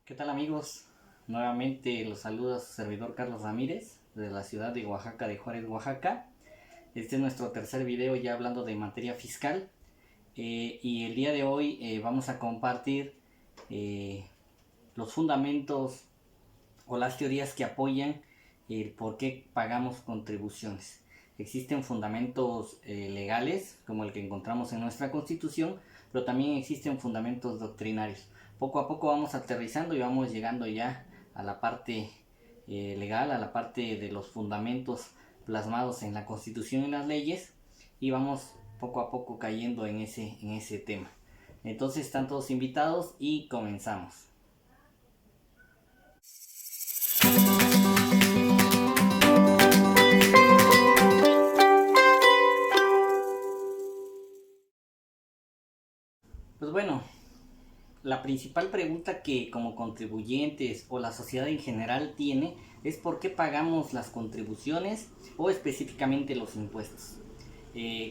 ¿Qué tal amigos? Nuevamente los saluda su servidor Carlos Ramírez de la ciudad de Oaxaca, de Juárez, Oaxaca. Este es nuestro tercer video ya hablando de materia fiscal y el día de hoy vamos a compartir eh, los fundamentos o las teorías que apoyan el por qué pagamos contribuciones. Existen fundamentos legales como el que encontramos en nuestra Constitución, pero también existen fundamentos doctrinarios. Poco a poco vamos aterrizando y vamos llegando ya a la parte legal, a la parte de los fundamentos plasmados en la Constitución y las leyes, y vamos poco a poco cayendo en ese tema. Entonces están todos invitados y comenzamos. Pues bueno, la principal pregunta que como contribuyentes o la sociedad en general tiene es por qué pagamos las contribuciones o específicamente los impuestos.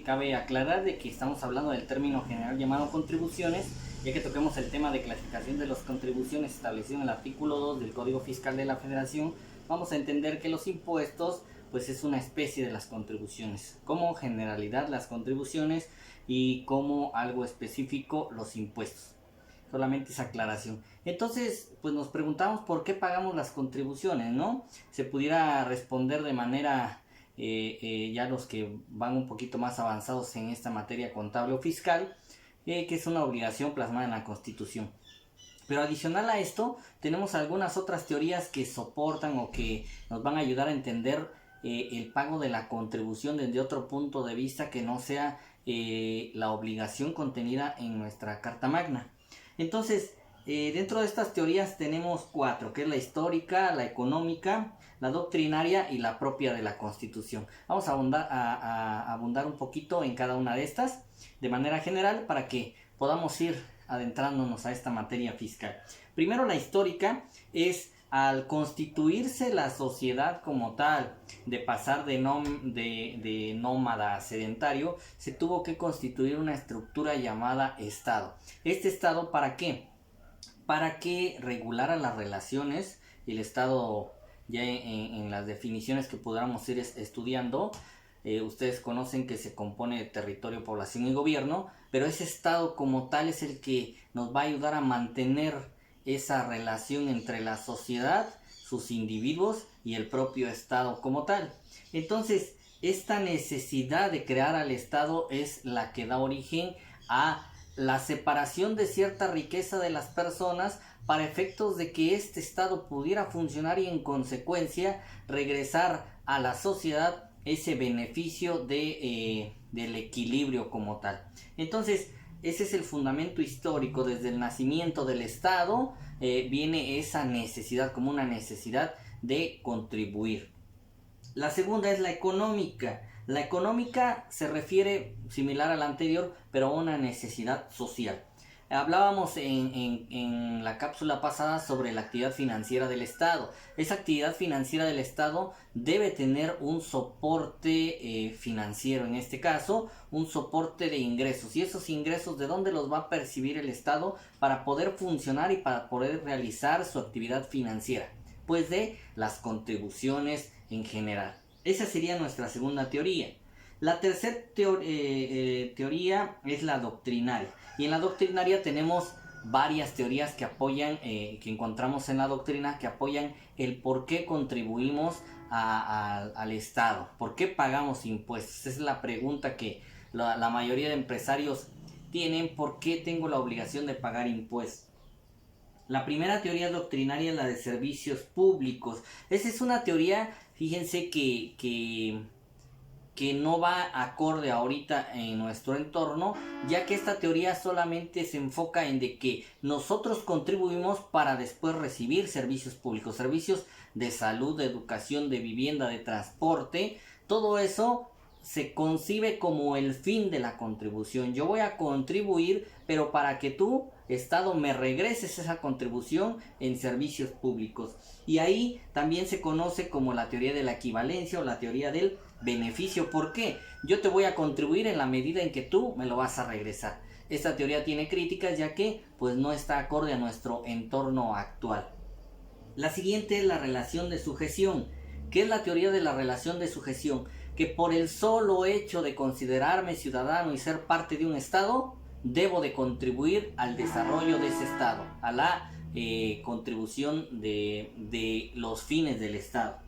Cabe aclarar de que estamos hablando del término general llamado contribuciones, ya que toquemos el tema de clasificación de las contribuciones establecido en el artículo 2 del Código Fiscal de la Federación. Vamos a entender que los impuestos pues es una especie de las contribuciones, como generalidad las contribuciones y como algo específico los impuestos. Solamente esa aclaración. Entonces, pues nos preguntamos por qué pagamos las contribuciones, ¿no? Se pudiera responder de manera, ya los que van un poquito más avanzados en esta materia contable o fiscal, que es una obligación plasmada en la Constitución. Pero adicional a esto, tenemos algunas otras teorías que soportan o que nos van a ayudar a entender el pago de la contribución desde otro punto de vista que no sea la obligación contenida en nuestra Carta Magna. Entonces, dentro de estas teorías tenemos cuatro, que es la histórica, la económica, la doctrinaria y la propia de la Constitución. Vamos a abundar un poquito en cada una de estas de manera general para que podamos ir adentrándonos a esta materia fiscal. Primero, la histórica es al constituirse la sociedad como tal, de pasar de nómada a sedentario, se tuvo que constituir una estructura llamada Estado. ¿Este Estado para qué? Para que regulara las relaciones. El Estado, ya en las definiciones que pudiéramos ir estudiando, ustedes conocen que se compone de territorio, población y gobierno, pero ese Estado como tal es el que nos va a ayudar a mantener esa relación entre la sociedad, sus individuos y el propio Estado como tal. Entonces, esta necesidad de crear al Estado es la que da origen a la separación de cierta riqueza de las personas para efectos de que este Estado pudiera funcionar y en consecuencia regresar a la sociedad ese beneficio del equilibrio como tal. Entonces, ese es el fundamento histórico. Desde el nacimiento del Estado viene esa necesidad, como una necesidad de contribuir. La segunda es la económica. La económica se refiere, similar a la anterior, pero a una necesidad social. Hablábamos en la cápsula pasada sobre la actividad financiera del Estado. Esa actividad financiera del Estado debe tener un soporte financiero, en este caso, un soporte de ingresos. ¿Y esos ingresos de dónde los va a percibir el Estado para poder funcionar y para poder realizar su actividad financiera? Pues de las contribuciones en general. Esa sería nuestra segunda teoría. La tercera teoría es la doctrinaria. Y en la doctrinaria tenemos varias teorías que apoyan, que encontramos en la doctrina, que apoyan el por qué contribuimos al Estado, por qué pagamos impuestos. Esa es la pregunta que la mayoría de empresarios tienen: ¿por qué tengo la obligación de pagar impuestos? La primera teoría doctrinaria es la de servicios públicos. Esa es una teoría, fíjense, que no va acorde ahorita en nuestro entorno, ya que esta teoría solamente se enfoca en de que nosotros contribuimos para después recibir servicios públicos, servicios de salud, de educación, de vivienda, de transporte. Todo eso se concibe como el fin de la contribución. Yo voy a contribuir, pero para que tú, Estado, me regreses esa contribución en servicios públicos. Y ahí también se conoce como la teoría de la equivalencia o la teoría del beneficio. ¿Por qué? Yo te voy a contribuir en la medida en que tú me lo vas a regresar. esta teoría tiene críticas ya que pues no está acorde a nuestro entorno actual. La siguiente es la relación de sujeción. ¿Qué es la teoría de la relación de sujeción? Que por el solo hecho de considerarme ciudadano y ser parte de un Estado, debo de contribuir al desarrollo de ese Estado, a la contribución de los fines del Estado.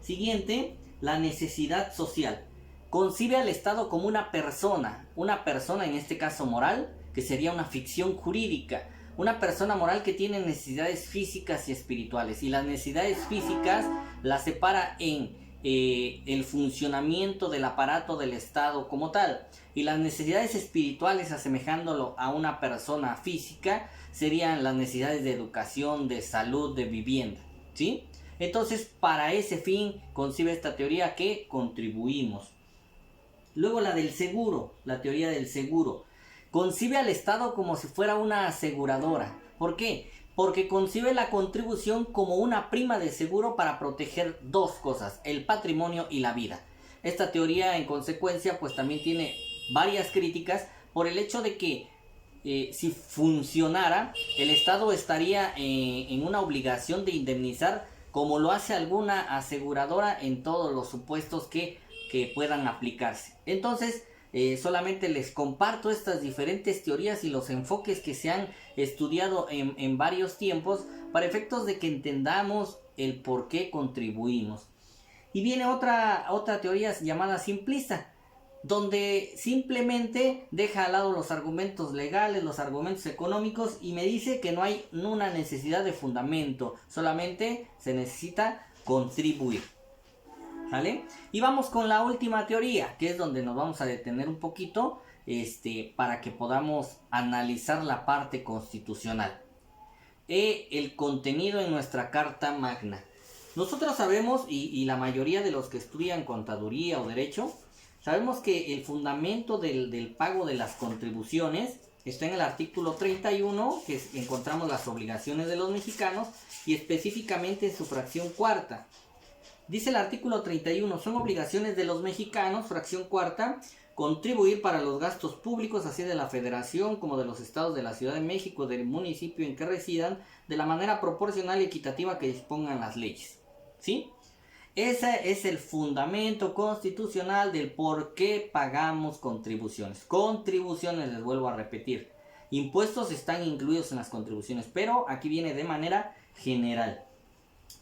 Siguiente, la necesidad social. Concibe al Estado como una persona en este caso moral, que sería una ficción jurídica, una persona moral que tiene necesidades físicas y espirituales, y las necesidades físicas las separa en el funcionamiento del aparato del Estado como tal, y las necesidades espirituales, asemejándolo a una persona física, serían las necesidades de educación, de salud, de vivienda, ¿sí? Entonces, para ese fin concibe esta teoría que contribuimos. Luego la del seguro, la teoría del seguro. Concibe al Estado como si fuera una aseguradora. ¿Por qué? Porque concibe la contribución como una prima de seguro para proteger dos cosas, el patrimonio y la vida. Esta teoría, en consecuencia, pues también tiene varias críticas por el hecho de que si funcionara, el Estado estaría en una obligación de indemnizar como lo hace alguna aseguradora en todos los supuestos que puedan aplicarse. Entonces, solamente les comparto estas diferentes teorías y los enfoques que se han estudiado en varios tiempos para efectos de que entendamos el por qué contribuimos. Y viene otra teoría llamada simplista, donde simplemente deja al lado los argumentos legales, los argumentos económicos, y me dice que no hay una necesidad de fundamento, solamente se necesita contribuir. ¿Vale? Y vamos con la última teoría, que es donde nos vamos a detener un poquito, para que podamos analizar la parte constitucional. El contenido en nuestra Carta Magna. Nosotros sabemos, y la mayoría de los que estudian contaduría o derecho, sabemos que el fundamento del pago de las contribuciones está en el artículo 31, que encontramos las obligaciones de los mexicanos, y específicamente en su fracción cuarta. Dice el artículo 31, son obligaciones de los mexicanos, fracción cuarta, contribuir para los gastos públicos, así de la Federación como de los estados de la Ciudad de México, del municipio en que residan, de la manera proporcional y equitativa que dispongan las leyes. ¿Sí? Ese es el fundamento constitucional del por qué pagamos contribuciones. Contribuciones, les vuelvo a repetir. Impuestos están incluidos en las contribuciones, pero aquí viene de manera general.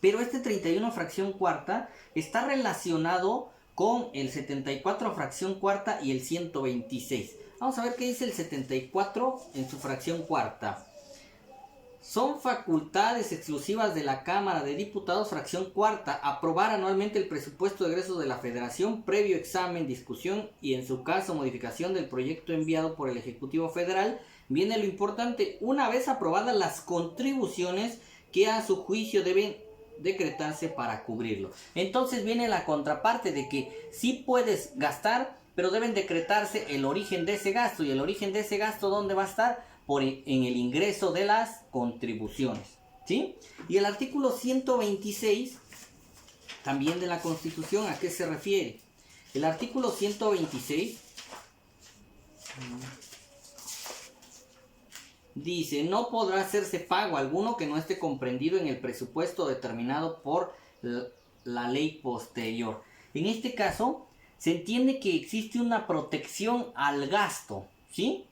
Pero este 31 fracción cuarta está relacionado con el 74 fracción cuarta y el 126. Vamos a ver qué dice el 74 en su fracción cuarta. Son facultades exclusivas de la Cámara de Diputados, fracción cuarta, aprobar anualmente el presupuesto de egresos de la Federación, previo examen, discusión y en su caso modificación del proyecto enviado por el Ejecutivo Federal. Viene lo importante, una vez aprobadas las contribuciones que a su juicio deben decretarse para cubrirlo. Entonces viene la contraparte de que sí puedes gastar, pero deben decretarse el origen de ese gasto. ¿Y el origen de ese gasto dónde va a estar? En el ingreso de las contribuciones, ¿sí? Y el artículo 126 también de la Constitución, ¿a qué se refiere? El artículo 126 dice, no podrá hacerse pago alguno que no esté comprendido en el presupuesto determinado por la ley posterior. En este caso, se entiende que existe una protección al gasto, ¿sí?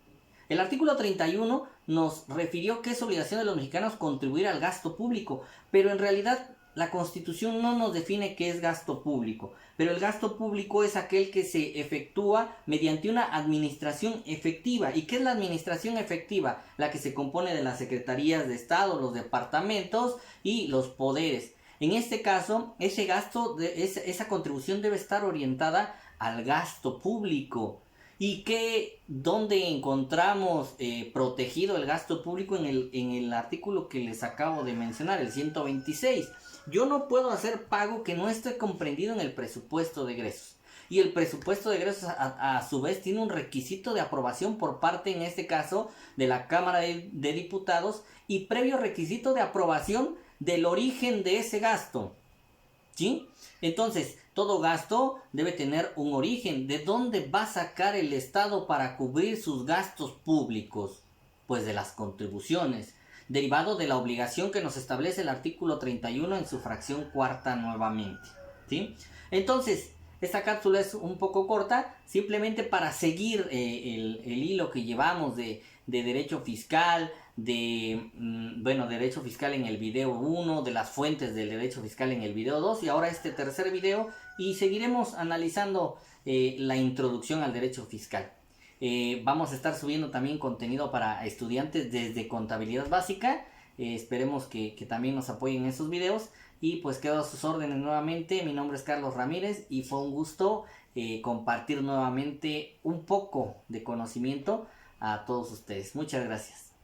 El artículo 31 nos refirió que es obligación de los mexicanos contribuir al gasto público, pero en realidad la Constitución no nos define qué es gasto público, pero el gasto público es aquel que se efectúa mediante una administración efectiva. ¿Y qué es la administración efectiva? La que se compone de las secretarías de Estado, los departamentos y los poderes. En este caso, ese gasto, esa contribución debe estar orientada al gasto público. ¿Y dónde encontramos protegido el gasto público? En el artículo que les acabo de mencionar, el 126. Yo no puedo hacer pago que no esté comprendido en el presupuesto de egresos. Y el presupuesto de egresos a su vez tiene un requisito de aprobación por parte, en este caso, de la Cámara de Diputados y previo requisito de aprobación del origen de ese gasto. ¿Sí? Entonces, todo gasto debe tener un origen. ¿De dónde va a sacar el Estado para cubrir sus gastos públicos? Pues de las contribuciones, derivado de la obligación que nos establece el artículo 31 en su fracción cuarta nuevamente, ¿sí? Entonces, esta cápsula es un poco corta, simplemente para seguir el hilo que llevamos de derecho fiscal, derecho fiscal en el video 1, de las fuentes del derecho fiscal en el video 2 y ahora este tercer video, y seguiremos analizando la introducción al derecho fiscal. Vamos a estar subiendo también contenido para estudiantes desde contabilidad básica. Esperemos que también nos apoyen en esos videos. Y pues quedo a sus órdenes nuevamente. Mi nombre es Carlos Ramírez y fue un gusto compartir nuevamente un poco de conocimiento a todos ustedes. Muchas gracias.